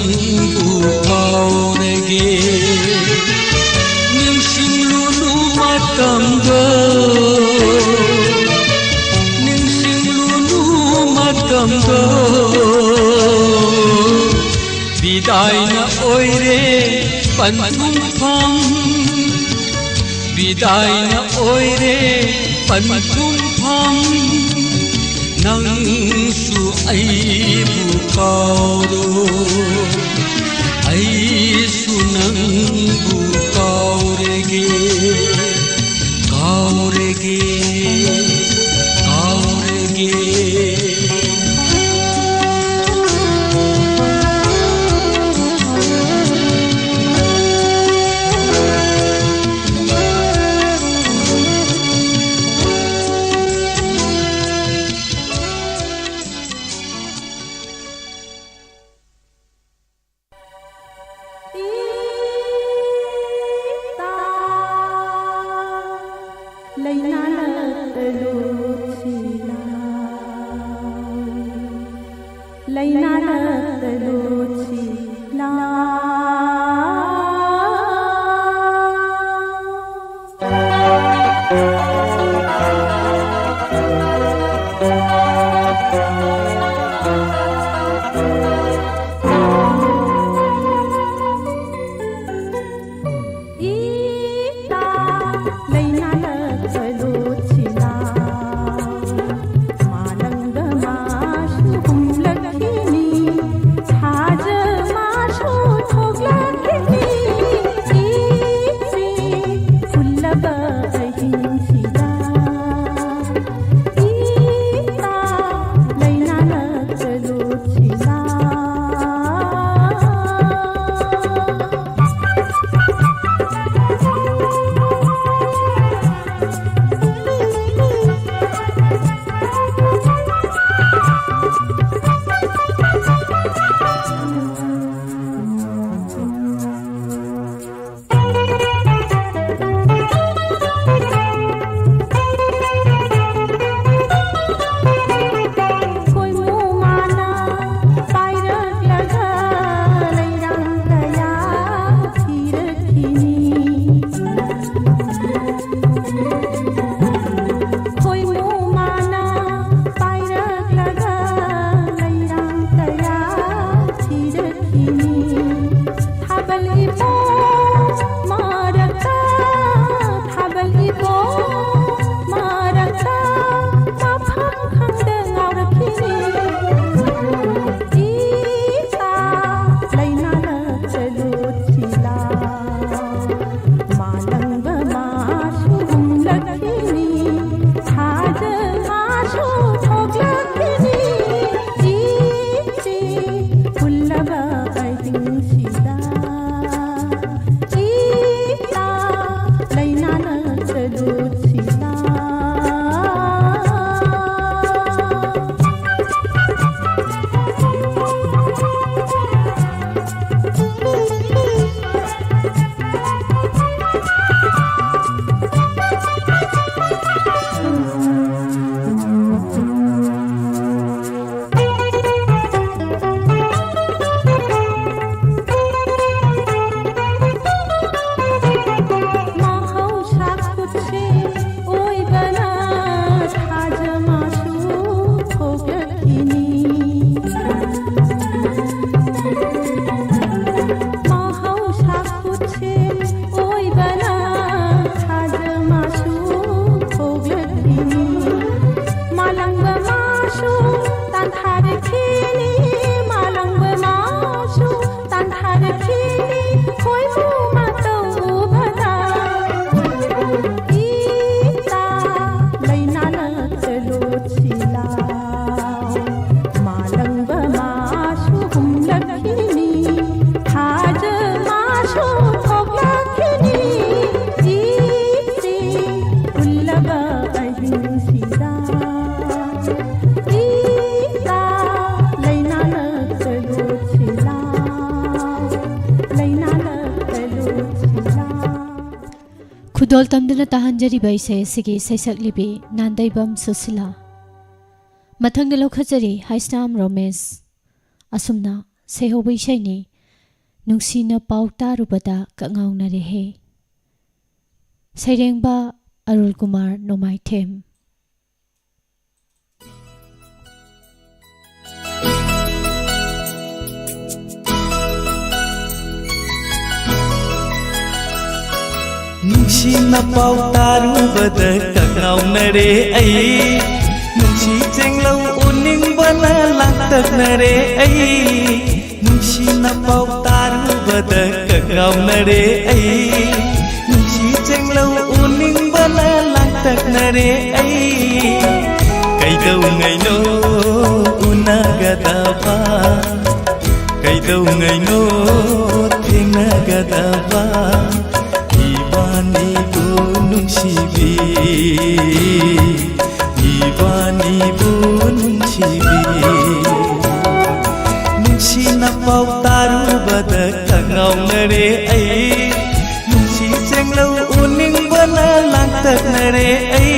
B: bu kaurege matamda ningsing lulu matamda bidai na oire panthum phang bidai na oire panthum phang nang su ai bu kauru ai su nang bu kaurege
I: Hard
A: खुदोल तमदुना ताहंजरिबा इसे सिगी सैसक्लिबी नांदैबम सुसिला मथंग लौखजरी हाइस्नाम रोमेश असुमना सेहोबै इसाइनी नुंसीना पाउ तारुबदा कंगाउनरेहे सैरेंबा अरुल कुमार नोमाइथेम
C: नुंसीना पाउ तारुबदा कंगाउनरे ऐ नुंसी चेंगलौ उनिंगबना लांतकनरे ऐ नुंसीना पाउ तारुबदा कंगाउनरे ऐ नुंसी चेंगलौ उनिंगबना लांतकनरे ऐ कैदौङैनो उनागदाबा कैदौङैनो थेंनागदाबा इबानिबो नुंसिबि इबानिबो नुंसिबि नुंसीना पाउ तारुबदा कंगाउनरे ऐ नुंसी चेंगलौ उनिंगबना लांतकनरे ऐ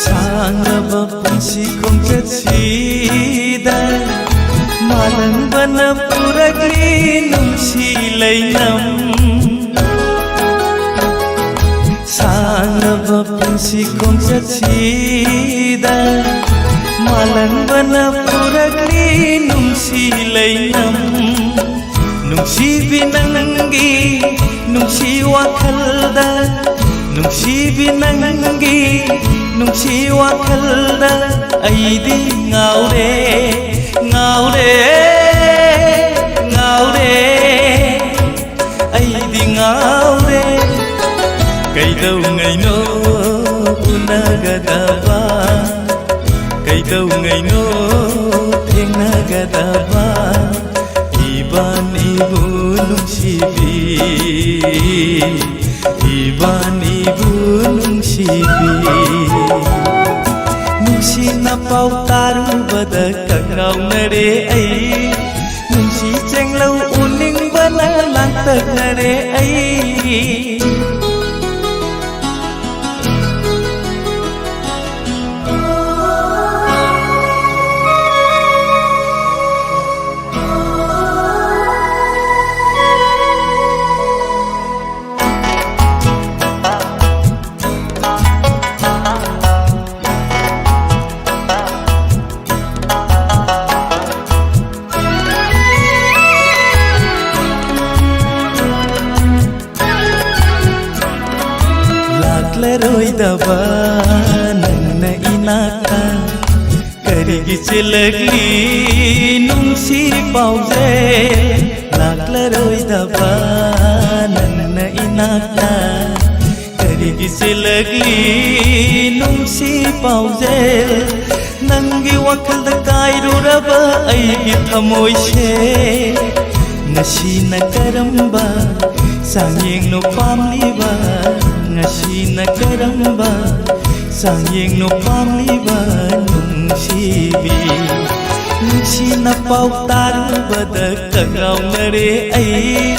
C: सांगबा पुंसी खोंगचसीदा मालंबना पुरगली नुंसी लैनम सांगबा पुंसी खोंगचसीदा मालंबना पुरगली नुंसी लैनम नुंसी बिनंगी नुंसी वाखलदा नुंसी बिनंगी नुंसी वाखलदा अइदी ngaure ngaure ngaure अइदी ngaure कैदौङैनो उनागदाबा कैदौङैनो थेंनागदाबा इबानिबो नुंसिबि इबानिबो नुंसिबि नुंसीना पाउ तारुबदा कंगाउनरे ऐ नुंसी चेंगलौ उनिंगबना लांतकनरे ऐ लाक्लरोइदबा नन्न इनाका करिगी चिलगली नुंसी पाउजे लाक्लरोइदबा नन्न इनाका करिगी चिलगली नुंसी पाउजे नंगी वखलदा कायरुरबा अइगी थमोइसे ngasi karamba sangyeng no pamliba ngasi karamba sangyeng no pamliba nungsibi nungsi na pau tarubada kangaunare ai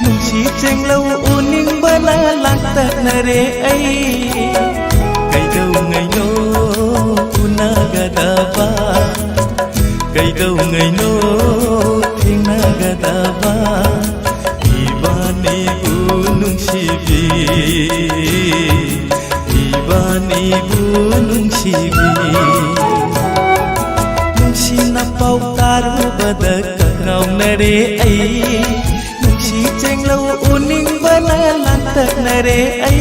C: nungsi chenglau uning bana lantak nare ai kaidau ngaino unagadaba kaidau ngaino thingnagadaba ibani nungsibi ibani nungsibi nungsi na pau tarubada kangaunare ai nungsi chenglau uning bana lantak nare ai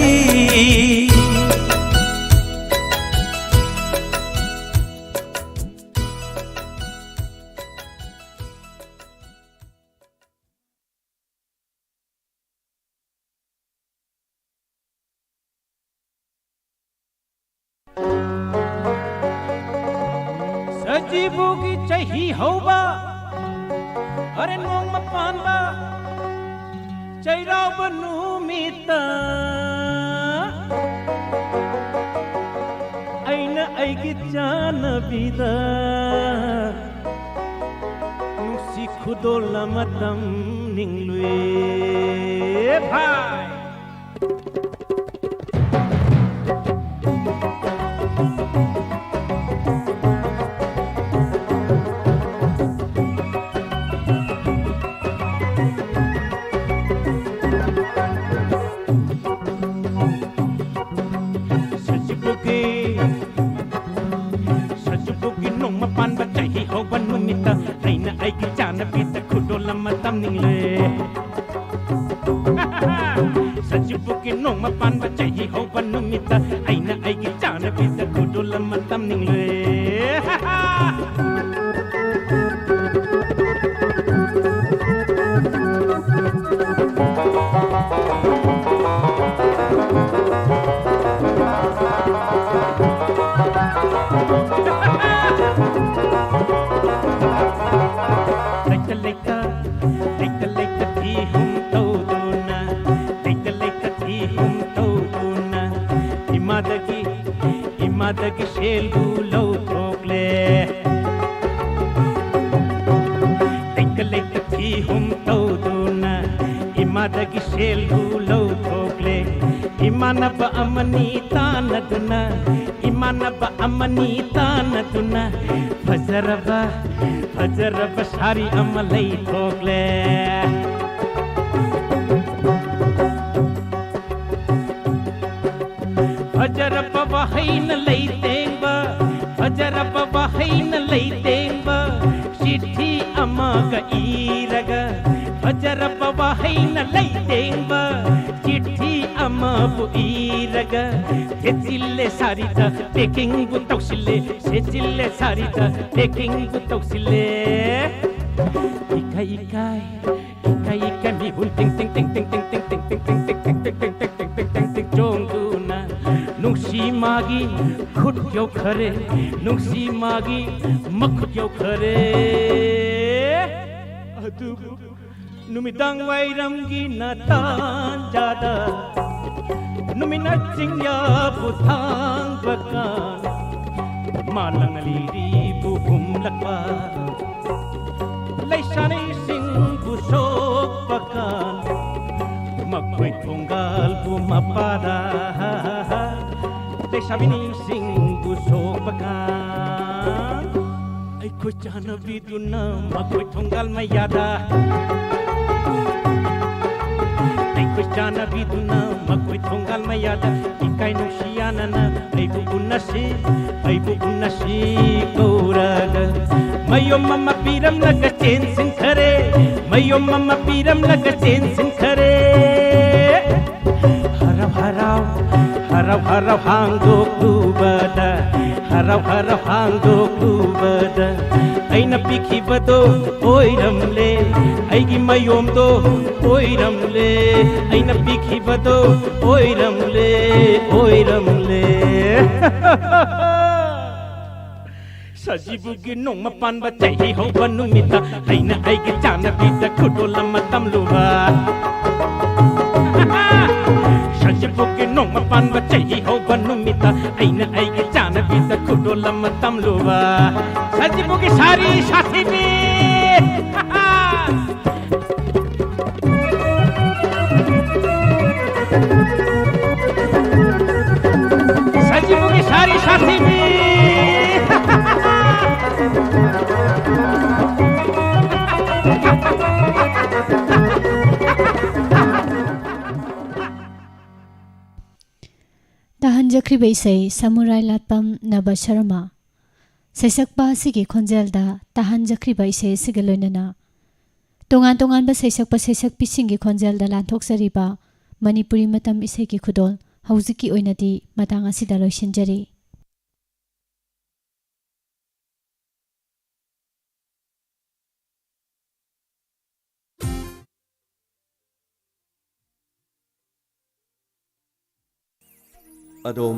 J: ꯁꯖꯤꯕꯨꯒꯤ ꯆꯍꯤ ꯍꯧꯕ ꯑꯔꯦ ꯅꯣꯡꯃ ꯄꯥꯟꯕ ꯆꯩꯔꯥꯎꯕ ꯅꯨꯃꯤꯠꯇ ꯑꯩꯅ ꯑꯩꯒꯤ ꯆꯥꯅꯕꯤꯗ ꯅꯨꯡꯁꯤ ꯈꯨꯗꯣꯜ ꯑꯃ ꯇꯝꯅꯤꯡꯂꯨꯏ ꯚꯥꯏ Sajibugi nongma panba chahi hoba numita aina aigi chanabita khudola matamningle Sajibugi nongma panba chahi hoba numita aina aigi chanabita khudola matamningle Leika thi hum tawduna Leika thi hum tawduna Imadagi shelbu law thokle Leika thi hum tawduna Imadagi shelbu law thokle Imanaba amani tanaduna Imanaba amani tanaduna Fajaraba shari amalai thokle Fajaraba wahaina lai tengba Fajaraba wahaina lai tengba Chithi amaga iraga Fajaraba wahaina lai tengba Chithi amabu iraga Sechille sarita taking bu tawsille Sechille sarita taking bu tawsille Ikai mi hun ting ting ting ting ting ting ting ting ting ting ting ting ting ting ting ting ting ting jonguna nungsi magi khut kyo khare nungsi magi mak kyo khare adu numidang wairam gi natan jada numina chingya puthang baka malang liri bu hum lakwa laisani sing bu sok bakan makwai tunggal bu mapada laisani sing bu sok bakan ai ko chana biduna makwai tunggal mayada ai ko chana biduna makwai tunggal mayada ikai no shiana ai bu unasi kauraga Mayo mama piram laga chen sin khare Mayo mama piram laga chen sin khare Haraw hangdo kubada Haraw hangdo kubada Aina pikhi bado oiramle Aigi mayom do oiramle Aina pikhi bado oiramle Sajibugi nongma panba chahi hoba numita aina aigi chanabita khudola matamluwa Sajibugi nongma panba chahi hoba numita aina aigi chanabita khudola matamluwa Sajibugi sari sathi bhi Sajibugi sari sathi bhi
A: Tahanjakriba isai Samurai Latpam Naba Sharma Saisakpa asigi khonjelda tahanjakriba isai asiga loinana tongan ba saisakpi singi khonjelda lanthokjariba Manipuri matam isai ki khudol haujiki oinadi matang asida loisinjari
K: Adom